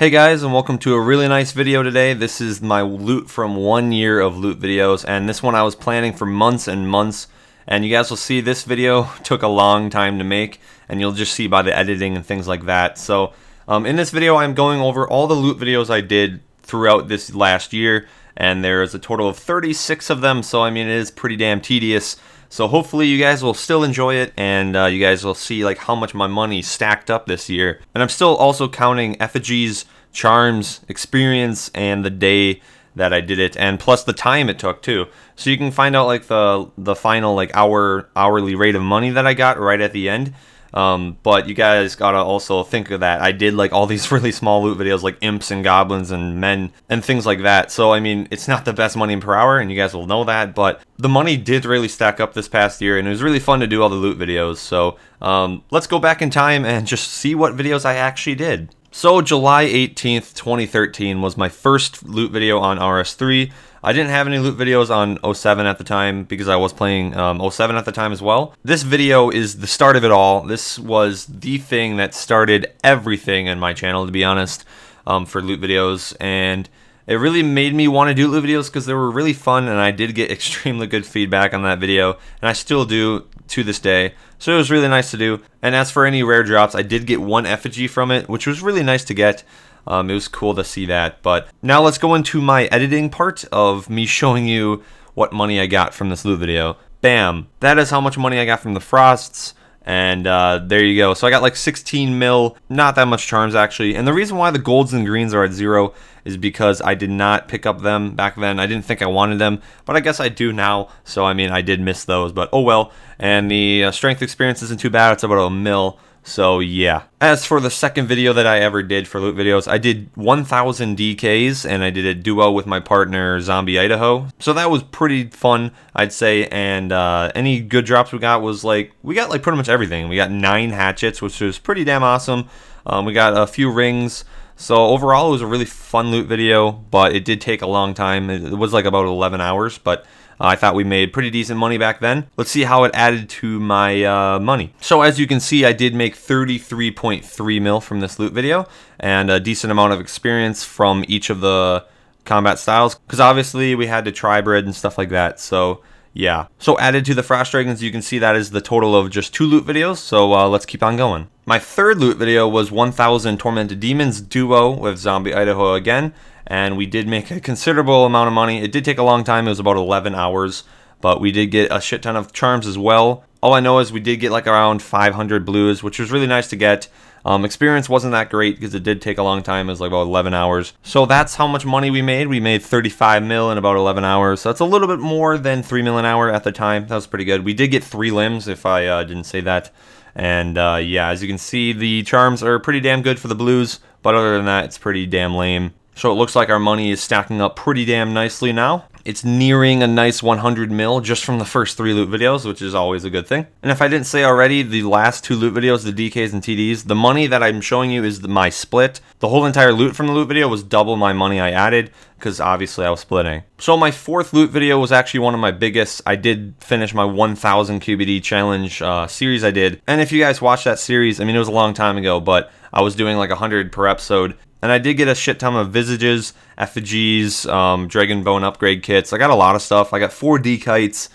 Hey guys, and welcome to a really nice video today. This is my loot from 1 year of loot videos, and this one I was planning for months and months, and you guys will see this video took a long time to make, and you'll just see by the editing and things like that. So in this video I'm going over all the loot videos I did throughout this last year, and there's a total of 36 of them, so I mean it is pretty damn tedious. So hopefully you guys will still enjoy it, and you guys will see like how much my money stacked up this year. And I'm still also counting effigies, charms, experience, and the day that I did it, and plus the time it took too. So you can find out like the final like hourly rate of money that I got right at the end. But you guys gotta also think of that I did like all these really small loot videos like imps and goblins and men and things like that. So I mean it's not the best money per hour, and you guys will know that, but the money did really stack up this past year, and it was really fun to do all the loot videos. So let's go back in time and just see what videos I actually did. So July 18th, 2013 was my first loot video on RS3. I didn't have any loot videos on 07 at the time because I was playing 07 at the time as well. This video is the start of it all. This was the thing that started everything in my channel, to be honest, for loot videos. And it really made me want to do loot videos because they were really fun, and I did get extremely good feedback on that video, and I still do to this day. So it was really nice to do. And as for any rare drops, I did get one effigy from it, which was really nice to get. It was cool to see that. But now let's go into my editing part of me showing you what money I got from this loot video. Bam! That is how much money I got from the frosts. And there you go. So I got like 16 mil, not that much charms actually. And the reason why the golds and greens are at 0 is because I did not pick up them back then. I didn't think I wanted them, but I guess I do now. So I mean, I did miss those, but oh well. And the strength experience isn't too bad. It's about a mil. So yeah. As for the second video that I ever did for loot videos, I did 1000 DKs, and I did a duo with my partner Zombie Idaho. So that was pretty fun, I'd say. And any good drops we got was like, we got like pretty much everything. We got 9 hatchets, which was pretty damn awesome. We got a few rings. So overall it was a really fun loot video, but it did take a long time. It was like about 11 hours, but I thought we made pretty decent money back then. Let's see how it added to my money. So as you can see, I did make 33.3 mil from this loot video, and a decent amount of experience from each of the combat styles, because obviously we had to tri-bred and stuff like that. So yeah. So added to the Frost Dragons, you can see that is the total of just 2 loot videos. So let's keep on going. My third loot video was 1000 Tormented Demons duo with Zombie Idaho again. And we did make a considerable amount of money. It did take a long time. It was about 11 hours. But we did get a shit ton of charms as well. All I know is we did get like around 500 blues, which was really nice to get. Experience wasn't that great because it did take a long time. It was like about 11 hours. So that's how much money we made. We made 35 mil in about 11 hours. So that's a little bit more than 3 mil an hour at the time. That was pretty good. We did get 3 limbs, if I didn't say that. And yeah, as you can see, the charms are pretty damn good for the blues. But other than that, it's pretty damn lame. So it looks like our money is stacking up pretty damn nicely now. It's nearing a nice 100 mil just from the first 3 loot videos, which is always a good thing. And if I didn't say already, the last 2 loot videos, the DKs and TDs, the money that I'm showing you is my split. The whole entire loot from the loot video was double my money I added, because obviously I was splitting. So my 4th loot video was actually one of my biggest. I did finish my 1000 QBD challenge series I did. And if you guys watched that series, I mean, it was a long time ago, but I was doing like 100 per episode. And I did get a shit ton of visages, effigies, dragon bone upgrade kits. I got a lot of stuff. I got 4 D-kites.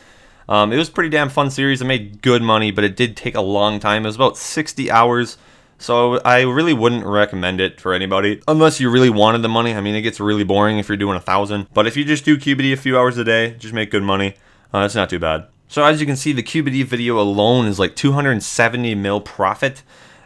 It was a pretty damn fun series. I made good money, but it did take a long time. It was about 60 hours. So I really wouldn't recommend it for anybody unless you really wanted the money. I mean, it gets really boring if you're doing 1000. But if you just do QBD a few hours a day, just make good money, it's not too bad. So as you can see, the QBD video alone is like 270 mil profit.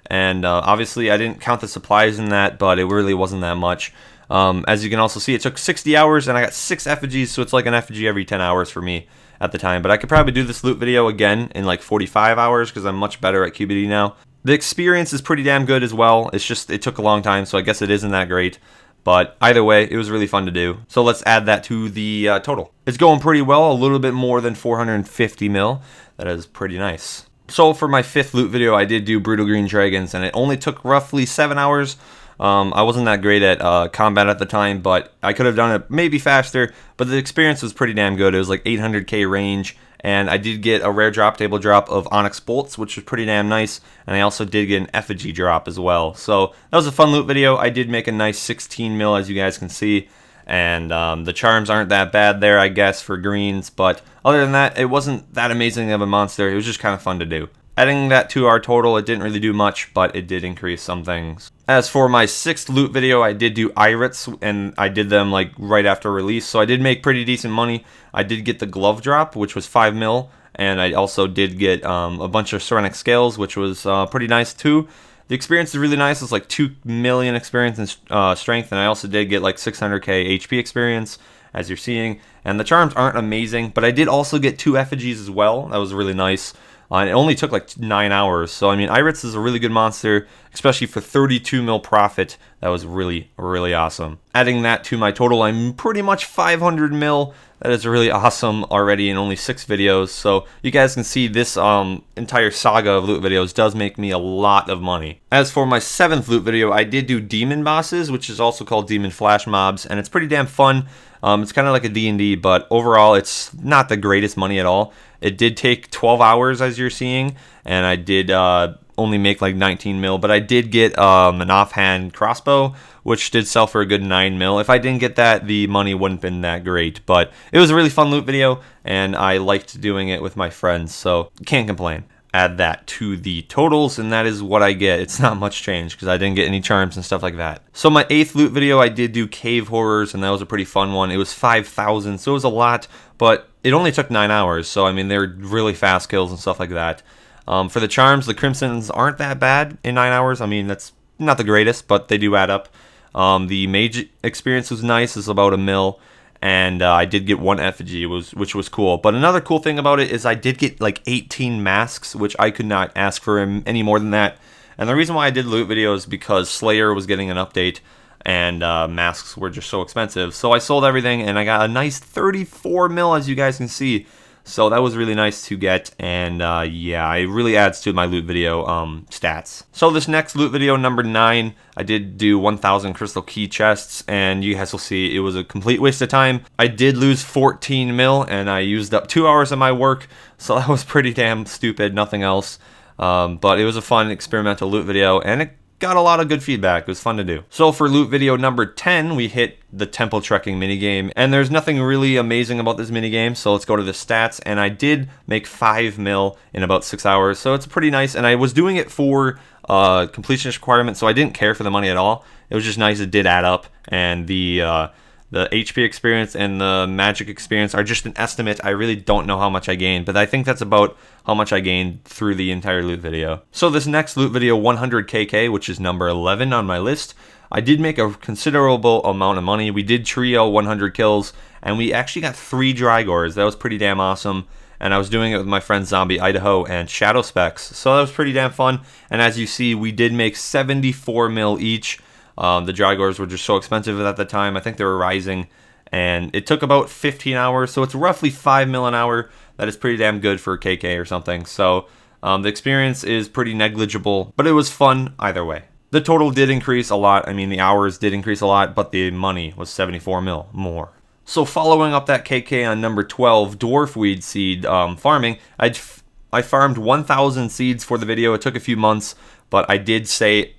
And obviously I didn't count the supplies in that, but it really wasn't that much. As you can also see, it took 60 hours and I got 6 effigies, so it's like an effigy every 10 hours for me at the time. But I could probably do this loot video again in like 45 hours because I'm much better at QBD now. The experience is pretty damn good as well. It's just, it took a long time, so I guess it isn't that great. But either way, it was really fun to do. So let's add that to the total. It's going pretty well, a little bit more than 450 mil. That is pretty nice. So for my 5th loot video, I did do Brutal Green Dragons, and it only took roughly 7 hours. I wasn't that great at combat at the time, but I could have done it maybe faster, but the experience was pretty damn good. It was like 800k range, and I did get a rare drop table drop of Onyx Bolts, which was pretty damn nice, and I also did get an effigy drop as well. So that was a fun loot video. I did make a nice 16 mil, as you guys can see, and the charms aren't that bad there, I guess, for greens, but other than that, it wasn't that amazing of a monster. It was just kind of fun to do. Adding that to our total, it didn't really do much, but it did increase some things. As for my 6th loot video, I did do Irots, and I did them like right after release, so I did make pretty decent money. I did get the glove drop, which was 5 mil, and I also did get a bunch of Ceramic Scales, which was pretty nice too. The experience is really nice. It's like 2 million experience and strength, and I also did get like 600k HP experience, as you're seeing. And the charms aren't amazing, but I did also get 2 effigies as well. That was really nice. And it only took like 9 hours. So, I mean, Irots is a really good monster, especially for 32 mil profit. That was really, really awesome. Adding that to my total, I'm pretty much 500 mil. That is really awesome already in only 6 videos. So, you guys can see this entire saga of loot videos does make me a lot of money. As for my 7th loot video, I did do Demon Bosses, which is also called Demon Flash Mobs. And it's pretty damn fun. It's kind of like a D&D, but overall, it's not the greatest money at all. It did take 12 hours, as you're seeing, and I did only make like 19 mil, but I did get an offhand crossbow, which did sell for a good 9 mil. If I didn't get that, the money wouldn't have been that great, but it was a really fun loot video, and I liked doing it with my friends, so can't complain. Add that to the totals, and that is what I get. It's not much change because I didn't get any charms and stuff like that. So my 8th loot video, I did do Cave Horrors, and that was a pretty fun one. It was 5,000, so it was a lot, but it only took 9 hours, so I mean, they're really fast kills and stuff like that. For the charms, the Crimsons aren't that bad in 9 hours. I mean, that's not the greatest, but they do add up. The Mage experience was nice. It's about 1 mil. And I did get 1 effigy, which was cool. But another cool thing about it is I did get like 18 masks, which I could not ask for any more than that. And the reason why I did loot videos is because Slayer was getting an update, and masks were just so expensive. So I sold everything, and I got a nice 34 mil, as you guys can see. So that was really nice to get, and yeah, it really adds to my loot video stats. So this next loot video, number 9, I did do 1,000 crystal key chests, and you guys will see it was a complete waste of time. I did lose 14 mil, and I used up 2 hours of my work, so that was pretty damn stupid, nothing else. But it was a fun experimental loot video, and it got a lot of good feedback. It was fun to do. So for loot video number 10, we hit the temple trekking minigame, and there's nothing really amazing about this minigame, so let's go to the stats. And I did make 5 mil in about 6 hours, so it's pretty nice. And I was doing it for completionist requirement, so I didn't care for the money at all. It was just nice. It did add up, and the HP experience and the magic experience are just an estimate. I really don't know how much I gained, but I think that's about how much I gained through the entire loot video. So this next loot video, 100kk, which is number 11 on my list, I did make a considerable amount of money. We did trio 100 kills, and we actually got 3 Drygors. That was pretty damn awesome. And I was doing it with my friends Zombie Idaho and Shadow Specs, so that was pretty damn fun. And as you see, we did make 74 mil each. The Drygors were just so expensive at the time. I think they were rising, and it took about 15 hours, so it's roughly 5 mil an hour. That is pretty damn good for a KK or something. So the experience is pretty negligible, but it was fun either way. The total did increase a lot. I mean, the hours did increase a lot, but the money was 74 mil more. So following up that KK on number 12, Dwarf Weed Seed farming, I farmed 1,000 seeds for the video. It took a few months, but I did say...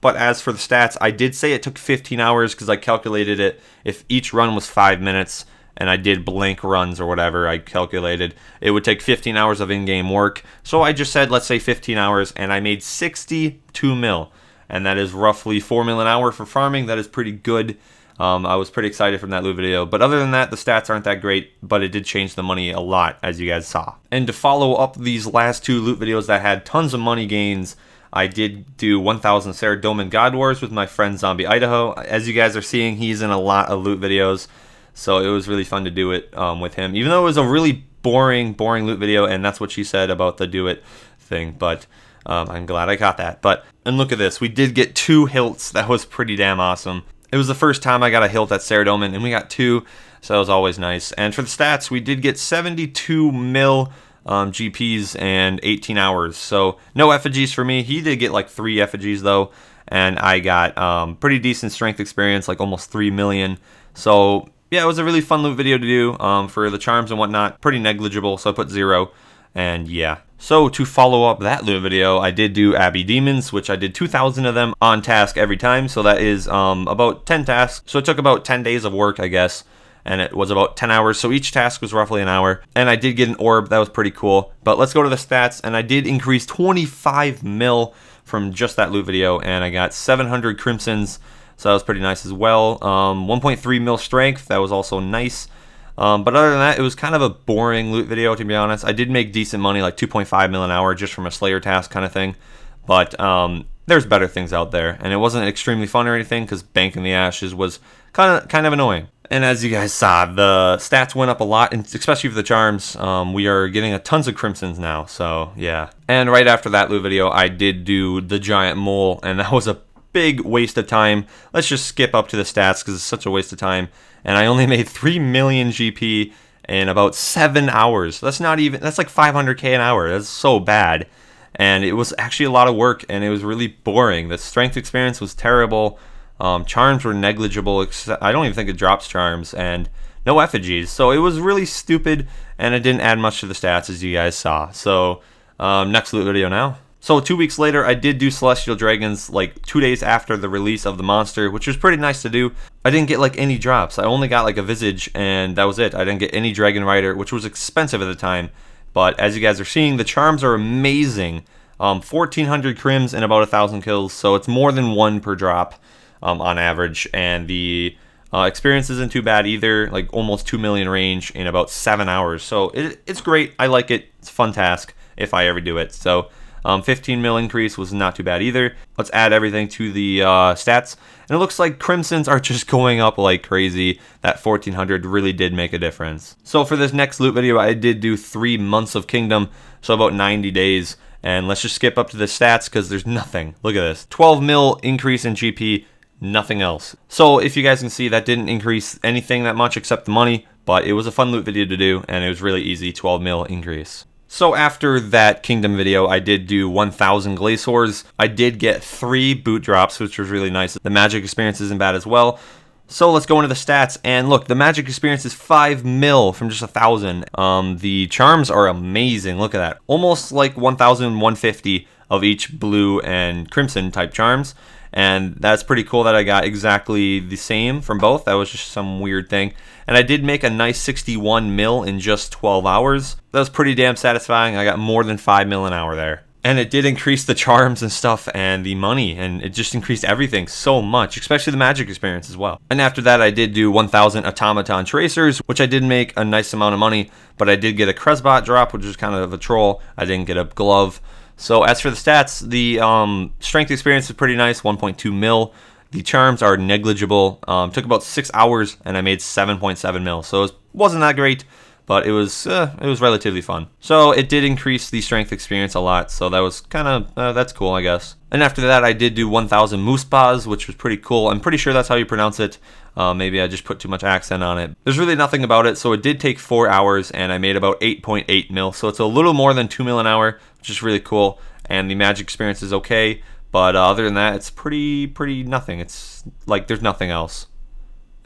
But as for the stats, I did say it took 15 hours because I calculated it. If each run was 5 minutes and I did blank runs or whatever, I calculated it would take 15 hours of in-game work. So I just said, let's say 15 hours, and I made 62 mil. And that is roughly 4 mil an hour for farming. That is pretty good. I was pretty excited from that loot video. But other than that, the stats aren't that great, but it did change the money a lot, as you guys saw. And to follow up these last 2 loot videos that had tons of money gains, I did do 1,000 Saradomin God Wars with my friend Zombie Idaho. As you guys are seeing, he's in a lot of loot videos, so it was really fun to do it with him. Even though it was a really boring loot video, and that's what she said about the do it thing, but I'm glad I got that. And look at this, we did get 2 hilts. That was pretty damn awesome. It was the first time I got a hilt at Saradomin, and we got 2, so that was always nice. And for the stats, we did get 72 mil GPs and 18 hours. So no effigies for me. He did get like 3 effigies though. and I got pretty decent strength experience, like almost 3 million. So yeah, it was a really fun loot video to do. For the charms and whatnot, pretty negligible, so I put 0. And yeah. So to follow up that loot video, I did do Abbey Demons, which I did 2,000 of them on task every time. So that is about 10 tasks. So it took about 10 days of work, I guess. And it was about 10 hours. So each task was roughly an hour. And I did get an orb. That was pretty cool. But let's go to the stats. And I did increase 25 mil from just that loot video. And I got 700 crimsons. So that was pretty nice as well. 1.3 mil strength. That was also nice. But other than that, it was kind of a boring loot video, to be honest. I did make decent money, like 2.5 mil an hour, just from a Slayer task kind of thing. But there's better things out there, and it wasn't extremely fun or anything, because Banking the Ashes was kind of annoying. And as you guys saw, the stats went up a lot, and especially for the charms. We are getting a tons of crimsons now, so yeah. And right after that loot video, I did do the giant mole, and that was a big waste of time. Let's just skip up to the stats because it's such a waste of time. And I only made 3 million GP in about 7 hours. That's not even, that's like 500k an hour. That's so bad. And it was actually a lot of work, and it was really boring. The strength experience was terrible. Charms were negligible. I don't even think it drops charms, and no effigies. So it was really stupid, and it didn't add much to the stats, as you guys saw. So next loot video now. So 2 weeks later, I did do Celestial Dragons like 2 days after the release of the monster, which was pretty nice to do. I didn't get like any drops. I only got like a Visage, and that was it. I didn't get any Dragon Rider, which was expensive at the time. But as you guys are seeing, the charms are amazing. 1,400 crims and about 1,000 kills, so it's more than 1 per drop on average. And the experience isn't too bad either, like almost 2 million range in about 7 hours. So it's great. I like it. It's a fun task if I ever do it. So 15 mil increase was not too bad either. Let's add everything to the stats. And it looks like crimsons are just going up like crazy. That 1,400 really did make a difference. So for this next loot video, I did do 3 months of Kingdom, so about 90 days. And let's just skip up to the stats because there's nothing. Look at this. 12 mil increase in GP, nothing else. So if you guys can see, that didn't increase anything that much except the money, but it was a fun loot video to do, and it was really easy, 12 mil increase. So after that Kingdom video, I did do 1,000 Glacors. I did get 3 boot drops, which was really nice. The magic experience isn't bad as well. So let's go into the stats, and look, the magic experience is 5 mil from just 1,000. The charms are amazing, look at that. Almost like 1,150 of each blue and crimson type charms. And that's pretty cool that I got exactly the same from both. That was just some weird thing. And I did make a nice 61 mil in just 12 hours. That was pretty damn satisfying. I got more than 5 mil an hour there. And it did increase the charms and stuff and the money, and it just increased everything so much, especially the magic experience as well. And after that, I did do 1,000 automaton tracers, which I did make a nice amount of money, but I did get a Cresbot drop, which was kind of a troll. I didn't get a glove. So as for the stats, the strength experience is pretty nice, 1.2 mil. The charms are negligible. Took about 6 hours, and I made 7.7 mil. So it wasn't that great, but it was relatively fun. So it did increase the strength experience a lot, so that was kind of, that's cool, I guess. And after that, I did do 1,000 moose paws, which was pretty cool. I'm pretty sure that's how you pronounce it. Maybe I just put too much accent on it. There's really nothing about it, so it did take 4 hours, and I made about 8.8 mil. So it's a little more than 2 mil an hour, which is really cool. And the magic experience is okay, but other than that, it's pretty nothing. It's like there's nothing else.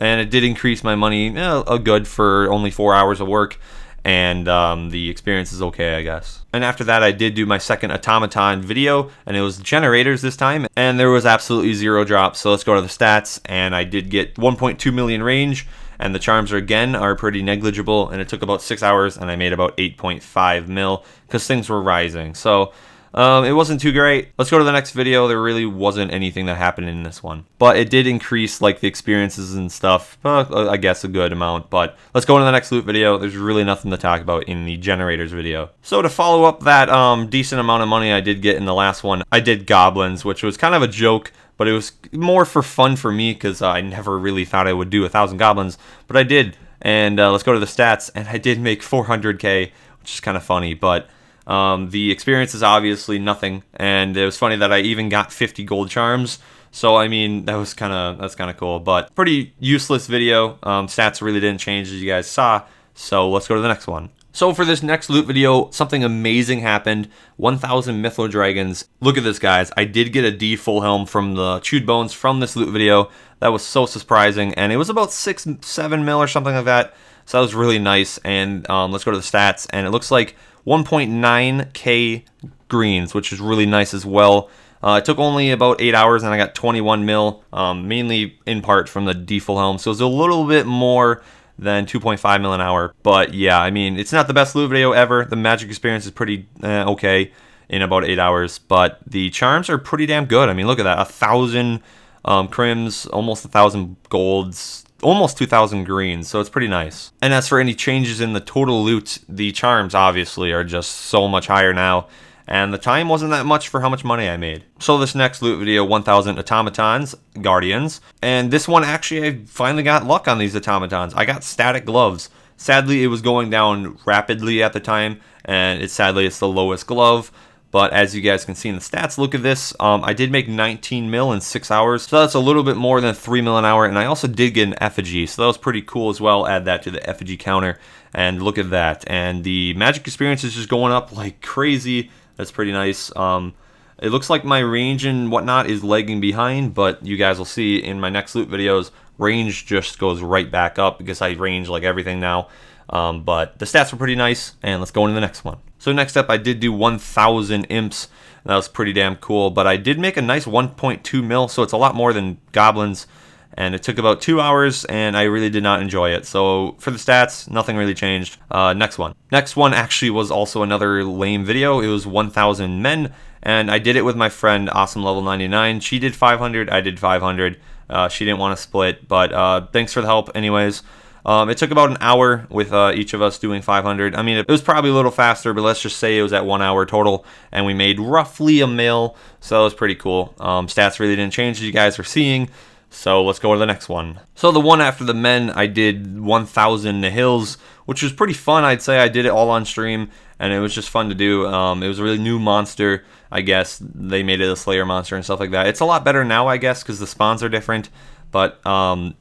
And it did increase my money a good for only 4 hours of work, and the experience is okay, I guess. And after that, I did do my second automaton video, and it was generators this time, and there was absolutely 0 drops. So let's go to the stats, and I did get 1.2 million range, and the charms are pretty negligible, and it took about 6 hours, and I made about 8.5 mil because things were rising. So it wasn't too great. Let's go to the next video. There really wasn't anything that happened in this one, but it did increase like the experiences and stuff, I guess a good amount. But let's go into the next loot video. There's really nothing to talk about in the generators video. So to follow up that decent amount of money I did get in the last one, I did goblins, which was kind of a joke, but it was more for fun for me because I never really thought I would do 1,000 goblins, but I did. And let's go to the stats, and I did make 400k, which is kind of funny, but the experience is obviously nothing, and it was funny that I even got 50 gold charms. So I mean, that's kind of cool, but pretty useless video. Stats really didn't change, as you guys saw. So let's go to the next one. So for this next loot video, something amazing happened. 1,000 Mythlo Dragons. Look at this, guys. I did get a D full helm from the Chewed Bones from this loot video. That was so surprising, and it was about 6-7 mil or something like that. So that was really nice. And let's go to the stats, and it looks like 1.9k greens, which is really nice as well. It took only about 8 hours, and I got 21 mil, mainly in part from the D full helm. So it was a little bit more than 2.5 mil an hour. But yeah, I mean, it's not the best loot video ever. The magic experience is pretty okay in about 8 hours, but the charms are pretty damn good. I mean, look at that. 1,000 crims, almost 1,000 golds, almost 2,000 greens, so it's pretty nice. And as for any changes in the total loot, the charms obviously are just so much higher now, and the time wasn't that much for how much money I made. So this next loot video, 1,000 automatons, guardians, and this one actually I finally got luck on these automatons. I got static gloves. Sadly, it was going down rapidly at the time, and sadly it's the lowest glove. But as you guys can see in the stats, look at this. I did make 19 mil in 6 hours, so that's a little bit more than 3 mil an hour. And I also did get an effigy, so that was pretty cool as well. Add that to the effigy counter, and look at that. And the magic experience is just going up like crazy. That's pretty nice. It looks like my range and whatnot is lagging behind, but you guys will see in my next loot videos, range just goes right back up because I range like everything now. But the stats were pretty nice, and let's go into the next one. So next up, I did do 1,000 imps. That was pretty damn cool, but I did make a nice 1.2 mil, so it's a lot more than goblins, and it took about 2 hours, and I really did not enjoy it. So for the stats, nothing really changed. Next one. Next one actually was also another lame video. It was 1,000 men, and I did it with my friend, Awesome Level 99. She did 500, I did 500. She didn't want to split, but thanks for the help anyways. It took about an hour with each of us doing 500. I mean, it was probably a little faster, but let's just say it was at 1 hour total, and we made roughly a mil, so it was pretty cool. Stats really didn't change, as you guys are seeing, so let's go to the next one. So the one after the men, I did 1,000 Nihils, which was pretty fun. I'd say I did it all on stream, and it was just fun to do. It was a really new monster, I guess. They made it a Slayer monster and stuff like that. It's a lot better now, I guess, because the spawns are different. But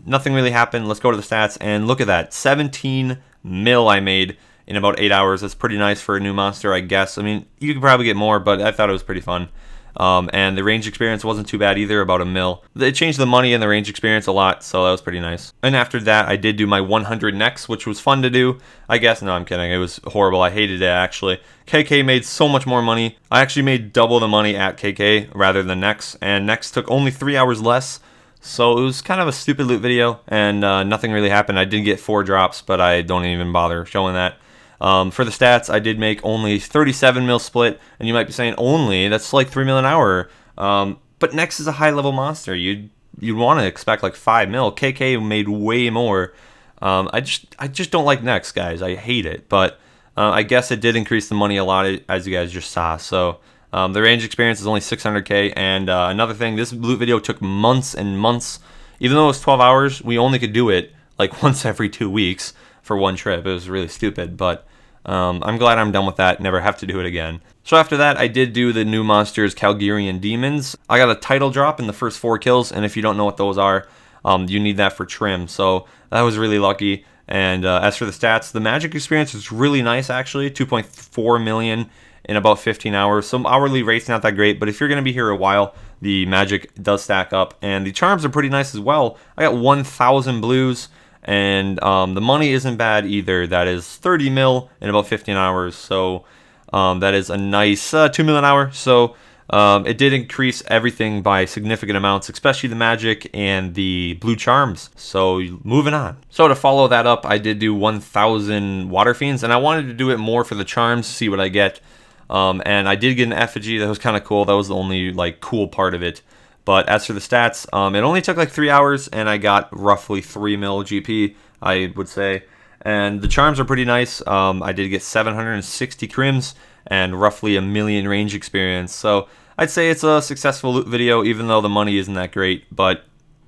nothing really happened. Let's go to the stats, and look at that. 17 mil I made in about 8 hours. That's pretty nice for a new monster, I guess. I mean, you could probably get more, but I thought it was pretty fun. And the range experience wasn't too bad either, about a mil. It changed the money and the range experience a lot, so that was pretty nice. And after that, I did do my 100 NEX, which was fun to do, I guess. No, I'm kidding. It was horrible. I hated it, actually. KK made so much more money. I actually made double the money at KK rather than NEX, and NEX took only 3 hours less. So it was kind of a stupid loot video, and nothing really happened. I did get 4 drops, but I don't even bother showing that. For the stats, I did make only 37 mil split, and you might be saying, only? That's like 3 mil an hour. But NEX is a high-level monster. You'd want to expect like 5 mil. KK made way more. I just don't like NEX, guys. I hate it. But I guess it did increase the money a lot, as you guys just saw. So the range experience is only 600k, and another thing, this loot video took months and months. Even though it was 12 hours, we only could do it like once every 2 weeks for one trip. It was really stupid, but I'm glad I'm done with that, never have to do it again. So after that, I did do the new monsters, Kalgerion Demons. I got a title drop in the first 4 kills, and if you don't know what those are, you need that for trim, so that was really lucky. And as for the stats, the magic experience is really nice, actually. 2.4 million in about 15 hours. Some hourly rate's not that great, but if you're going to be here a while, the magic does stack up. And the charms are pretty nice as well. I got 1,000 blues, and the money isn't bad either. That is 30 mil in about 15 hours. So that is a nice 2 mil an hour. So it did increase everything by significant amounts, especially the magic and the blue charms. So moving on. So to follow that up, I did do 1,000 water fiends, and I wanted to do it more for the charms, see what I get. And I did get an effigy. That was kind of cool. That was the only like cool part of it. But as for the stats, it only took like 3 hours, and I got roughly 3 mil GP, I would say. And the charms are pretty nice. I did get 760 crims and roughly 1 million range experience. So I'd say it's a successful loot video, even though the money isn't that great. But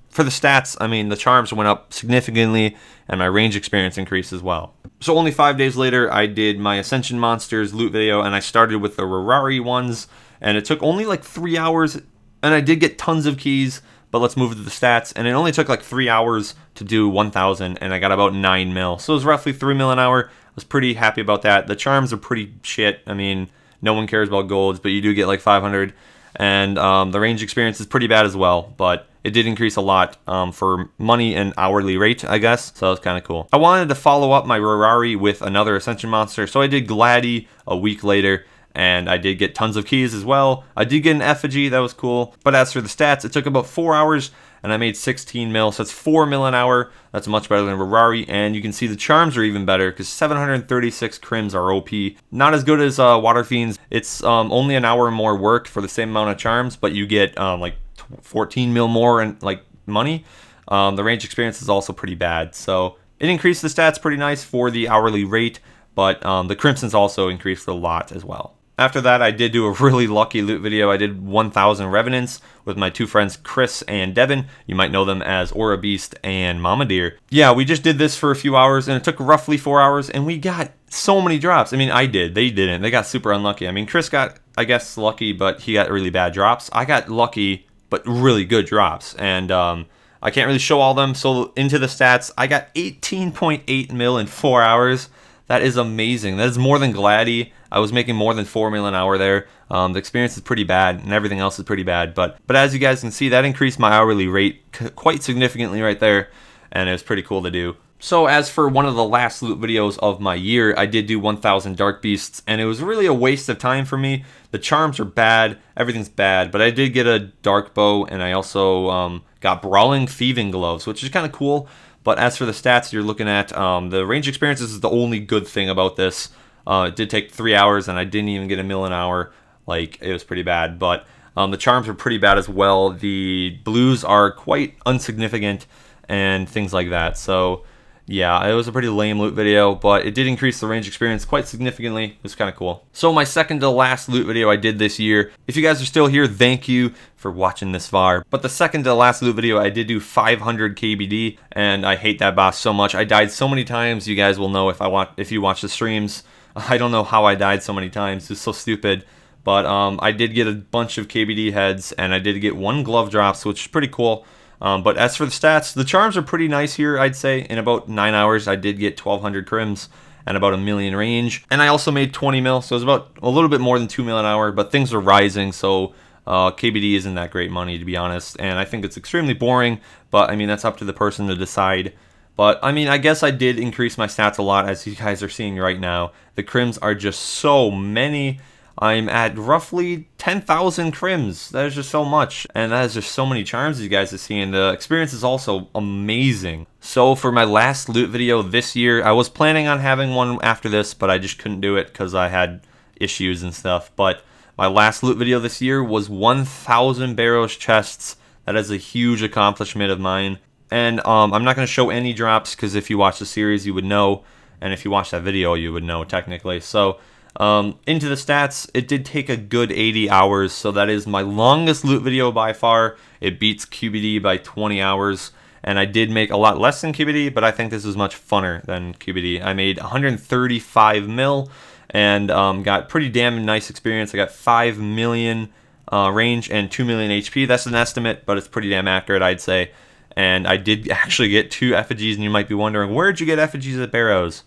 for the stats, I mean, the charms went up significantly, and my range experience increased as well. So only 5 days later, I did my Ascension monsters loot video, and I started with the Rarari ones, and it took only like 3 hours, and I did get tons of keys. But let's move to the stats, and it only took like 3 hours to do 1,000, and I got about 9 mil. So it was roughly 3 mil an hour. was pretty happy about that. The charms are pretty shit. I mean, no one cares about golds, but you do get like 500. And the range experience is pretty bad as well, but it did increase a lot for money and hourly rate, I guess, so that was kind of cool. I wanted to follow up my Rarari with another Ascension monster, so I did Gladdy a week later, and I did get tons of keys as well. I did get an effigy, that was cool, but as for the stats, it took about 4 hours, and I made 16 mil, so that's 4 mil an hour. That's much better than Rarari, and you can see the charms are even better, because 736 crims are OP. Not as good as Water Fiends. It's only an hour more work for the same amount of charms, but you get like 14 mil more in like money. The range experience is also pretty bad, so it increased the stats pretty nice for the hourly rate, but the crimsons also increased a lot as well. After that, I did do a really lucky loot video. I did 1,000 Revenants with my two friends Chris and Devin. You might know them as Aura Beast and Mama Deer. Yeah, we just did this for a few hours, and it took roughly 4 hours, and we got so many drops. I mean, I did. They didn't. They got super unlucky. I mean, Chris got, I guess, lucky, but he got really bad drops. I got lucky, but really good drops, and I can't really show all of them. So into the stats, I got 18.8 mil in 4 hours. That is amazing. That is more than Gladdy. I was making more than 4 mil an hour there. The experience is pretty bad, and everything else is pretty bad. But as you guys can see, that increased my hourly rate quite significantly right there, and it was pretty cool to do. So as for one of the last loot videos of my year, I did do 1,000 Dark Beasts, and it was really a waste of time for me. The charms are bad, everything's bad, but I did get a Dark Bow, and I also got Brawling Thieving Gloves, which is kind of cool. But as for the stats, you're looking at the range experiences is the only good thing about this. It did take 3 hours, and I didn't even get a mil an hour. Like, it was pretty bad. But the charms are pretty bad as well. The blues are quite insignificant and things like that. So yeah, it was a pretty lame loot video, but it did increase the range experience quite significantly. It was kind of cool. So my second to last loot video I did this year. If you guys are still here, thank you for watching this far. But the second to last loot video, I did do 500 KBD, and I hate that boss so much. I died so many times. You guys will know if you watch the streams. I don't know how I died so many times. It's so stupid. But I did get a bunch of KBD heads, and I did get 1 glove drops, which is pretty cool. But as for the stats, the charms are pretty nice here, I'd say. In about 9 hours, I did get 1,200 crims and about 1 million range. And I also made 20 mil, so it was about a little bit more than 2 mil an hour, but things are rising, so KBD isn't that great money, to be honest. And I think it's extremely boring, but I mean, that's up to the person to decide. But I mean, I guess I did increase my stats a lot, as you guys are seeing right now. The crims are just so many. I'm at roughly 10,000 crims. That is just so much. And that is just so many charms you guys are seeing. The experience is also amazing. So for my last loot video this year, I was planning on having one after this, but I just couldn't do it because I had issues and stuff. But my last loot video this year was 1,000 Barrows chests. That is a huge accomplishment of mine. And I'm not going to show any drops because if you watch the series, you would know. And if you watch that video, you would know technically. So into the stats, it did take a good 80 hours, so that is my longest loot video by far. It beats QBD by 20 hours, and I did make a lot less than QBD, but I think this is much funner than QBD. I made 135 mil, and got pretty damn nice experience. I got 5 million range and 2 million HP. That's an estimate, but it's pretty damn accurate, I'd say. And I did actually get 2 effigies, and you might be wondering, where'd you get effigies at Barrows?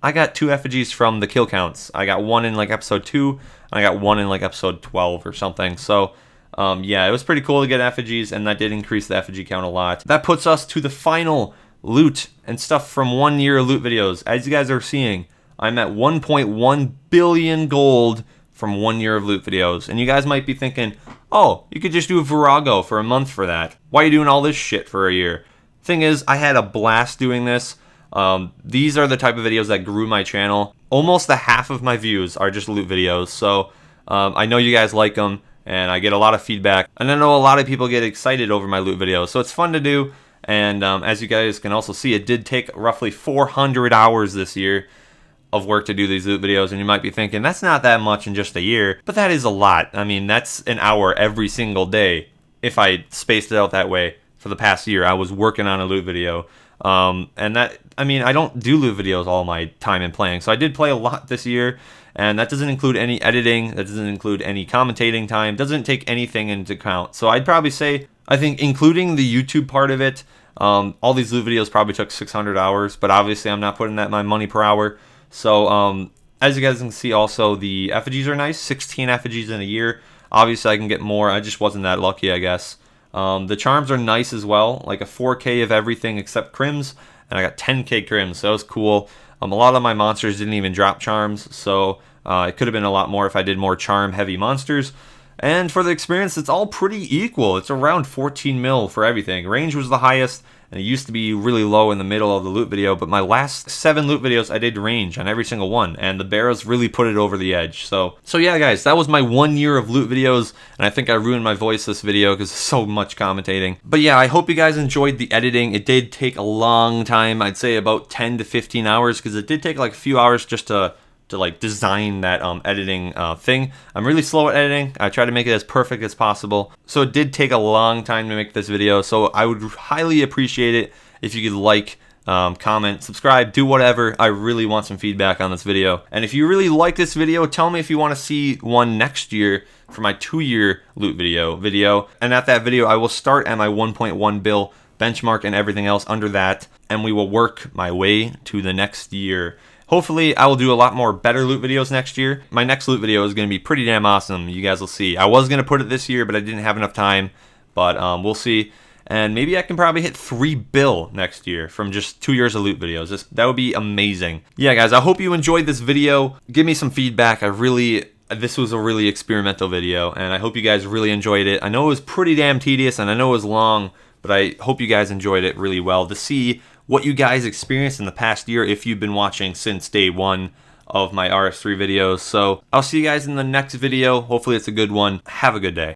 I got 2 effigies from the kill counts. I got 1 in like episode 2, and I got 1 in like episode 12 or something. So yeah, it was pretty cool to get effigies, and that did increase the effigy count a lot. That puts us to the final loot and stuff from 1 year loot videos. As you guys are seeing, I'm at 1.1 billion gold from 1 year of loot videos. And you guys might be thinking, oh, you could just do a Virago for a month for that. Why are you doing all this shit for a year? Thing is, I had a blast doing this. These are the type of videos that grew my channel. Almost the half of my views are just loot videos, so I know you guys like them, and I get a lot of feedback, and I know a lot of people get excited over my loot videos, so it's fun to do. And as you guys can also see, it did take roughly 400 hours this year of work to do these loot videos, and you might be thinking, that's not that much in just a year, but that is a lot. I mean, that's an hour every single day. If I spaced it out that way for the past year, I was working on a loot video. And that, I mean, I don't do loot videos all my time in playing, so I did play a lot this year, and that doesn't include any editing, that doesn't include any commentating time, doesn't take anything into account. So I'd probably say, I think including the YouTube part of it, all these loot videos probably took 600 hours, but obviously I'm not putting that in my money per hour, So as you guys can see, also the effigies are nice. 16 effigies in a year. Obviously I can get more, I just wasn't that lucky, I guess. The charms are nice as well, like a 4k of everything except crims, and I got 10k crims, so that was cool. A lot of my monsters didn't even drop charms, so it could have been a lot more if I did more charm heavy monsters. And for the experience, it's all pretty equal. It's around 14 mil for everything. Range was the highest, and it used to be really low in the middle of the loot video, but my last 7 loot videos, I did range on every single one, and the Barrows really put it over the edge. So yeah, guys, that was my 1 year of loot videos, and I think I ruined my voice this video because so much commentating. But yeah, I hope you guys enjoyed the editing. It did take a long time. I'd say about 10 to 15 hours, because it did take like a few hours just to like design that editing thing. I'm really slow at editing. I try to make it as perfect as possible. So it did take a long time to make this video. So I would highly appreciate it if you could like, comment, subscribe, do whatever. I really want some feedback on this video. And if you really like this video, tell me if you want to see one next year for my 2-year loot video. And at that video, I will start at my 1.1 bill benchmark and everything else under that. And we will work my way to the next year. Hopefully, I will do a lot more better loot videos next year. My next loot video is going to be pretty damn awesome. You guys will see. I was going to put it this year, but I didn't have enough time. But we'll see. And maybe I can probably hit 3 bill next year from just 2 years of loot videos. That would be amazing. Yeah, guys, I hope you enjoyed this video. Give me some feedback. This was a really experimental video, and I hope you guys really enjoyed it. I know it was pretty damn tedious, and I know it was long, but I hope you guys enjoyed it really well. To see what you guys experienced in the past year if you've been watching since day 1 of my RS3 videos. So I'll see you guys in the next video. Hopefully it's a good one. Have a good day.